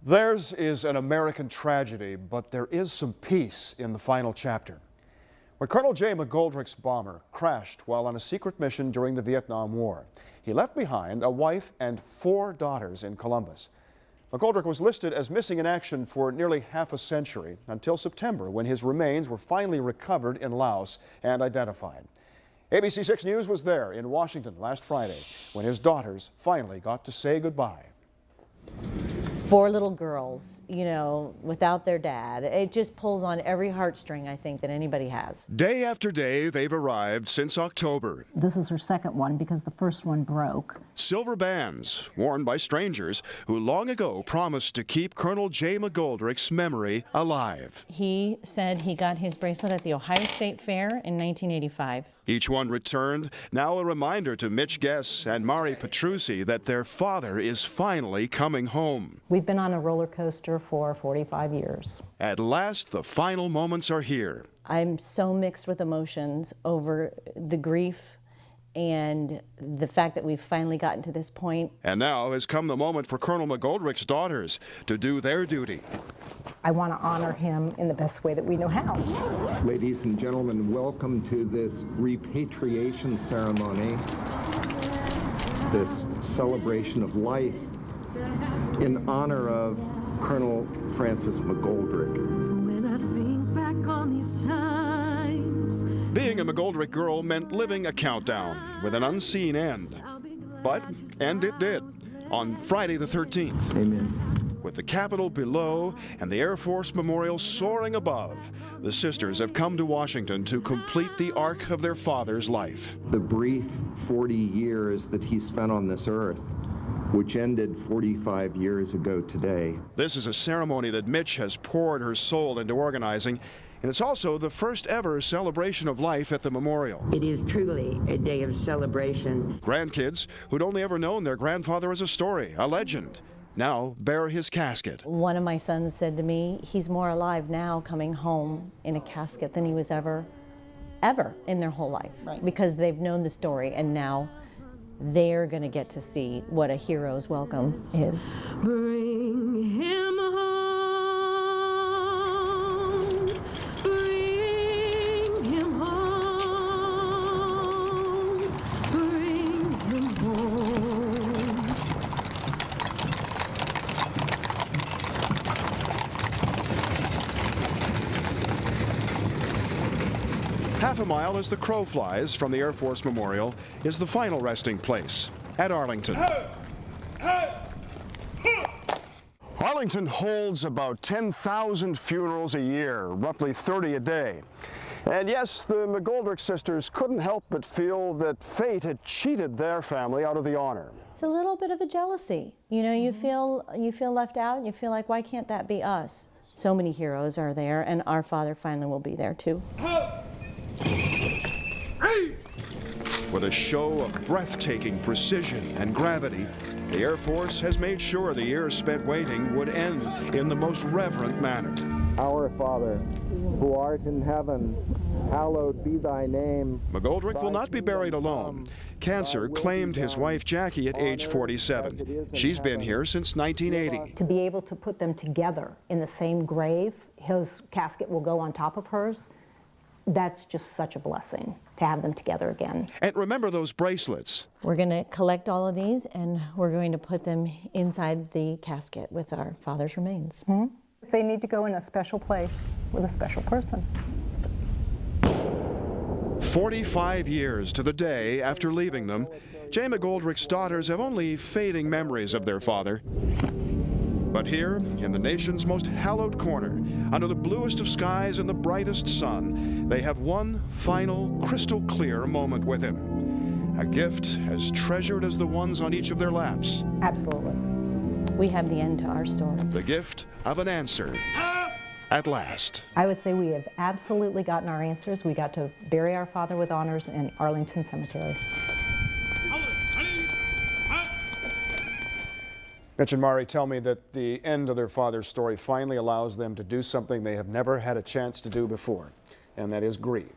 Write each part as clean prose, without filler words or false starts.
Theirs is an American tragedy, but there is some peace in the final chapter. When Colonel J. McGoldrick's bomber crashed while on a secret mission during the Vietnam War, he left behind a wife and 4 daughters in Columbus. McGoldrick was listed as missing in action for nearly half a century until September, when his remains were finally recovered in Laos and identified. ABC 6 News was there in Washington last Friday when his daughters finally got to say goodbye. 4 little girls, you know, without their dad. It just pulls on every heartstring, I think, that anybody has. Day after day, they've arrived since October. This is her second one because the first one broke. Silver bands worn by strangers who long ago promised to keep Colonel J. McGoldrick's memory alive. He said he got his bracelet at the Ohio State Fair in 1985. Each one returned, now a reminder to Mitch Guess and Mari Petrucci that their father is finally coming home. We've been on a roller coaster for 45 years. At last, the final moments are here. I'm so mixed with emotions over the grief and the fact that we've finally gotten to this point. And now has come the moment for Colonel McGoldrick's daughters to do their duty. I want to honor him in the best way that we know how. Ladies and gentlemen, welcome to this repatriation ceremony, this celebration of life in honor of Colonel Francis McGoldrick. When I think back on these times, Being a McGoldrick girl meant living a countdown with an unseen end. But end it did on Friday the 13th. Amen. With the Capitol below and the Air Force Memorial soaring above, the sisters have come to Washington to complete the arc of their father's life. The brief 40 years that he spent on this earth, which ended 45 years ago today. This is a ceremony that Mitch has poured her soul into organizing, and it's also the first ever celebration of life at the memorial. It is truly a day of celebration. Grandkids who'd only ever known their grandfather as a story, a legend, now bear his casket. One of my sons said to me, he's more alive now coming home in a casket than he was ever in their whole life. Right. Because they've known the story, and now they're going to get to see what a hero's welcome is. bring him home, bring him home, bring him home. Half a mile as the crow flies from the Air Force Memorial is the final resting place at Arlington. Arlington holds about 10,000 funerals a year, roughly 30 a day. And yes, the McGoldrick sisters couldn't help but feel that fate had cheated their family out of the honor. It's a little bit of a jealousy. You know, you feel left out, and you feel like, why can't that be us? So many heroes are there, and our father finally will be there too. With a show of breathtaking precision and gravity, the Air Force has made sure the years spent waiting would end in the most reverent manner. Our Father, who art in heaven, hallowed be thy name. McGoldrick will not be buried alone. Cancer claimed his wife Jackie at age 47. She's been here since 1980. To be able to put them together in the same grave, his casket will go on top of hers. That's just such a blessing to have them together again. And remember those bracelets. We're going to collect all of these, and we're going to put them inside the casket with our father's remains. They need to go in a special place with a special person. 45 years to the day after leaving them, Jay McGoldrick's daughters have only fading memories of their father. But here, in the nation's most hallowed corner, under the bluest of skies and the brightest sun, they have one final, crystal clear moment with him. A gift as treasured as the ones on each of their laps. Absolutely. We have the end to our story. The gift of an answer. At last. I would say we have absolutely gotten our answers. We got to bury our father with honors in Arlington Cemetery. Mitch and Mari tell me that the end of their father's story finally allows them to do something they have never had a chance to do before, and that is grieve.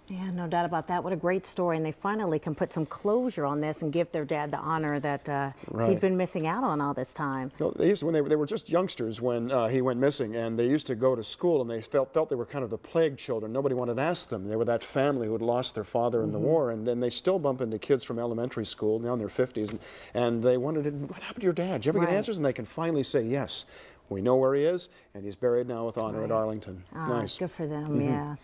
Yeah, no doubt about that. What a great story. And they finally can put some closure on this and give their dad the honor that he'd been missing out on all this time. You know, they used to, when they were just youngsters when he went missing, and they used to go to school, and they felt they were kind of the plague children. Nobody wanted to ask them. They were that family who had lost their father in the war, and then they still bump into kids from elementary school, now in their 50s, and they wondered, what happened to your dad? Did you ever get answers? And they can finally say, yes, we know where he is, and he's buried now with honor at Arlington. Ah, Nice. Good for them, yeah.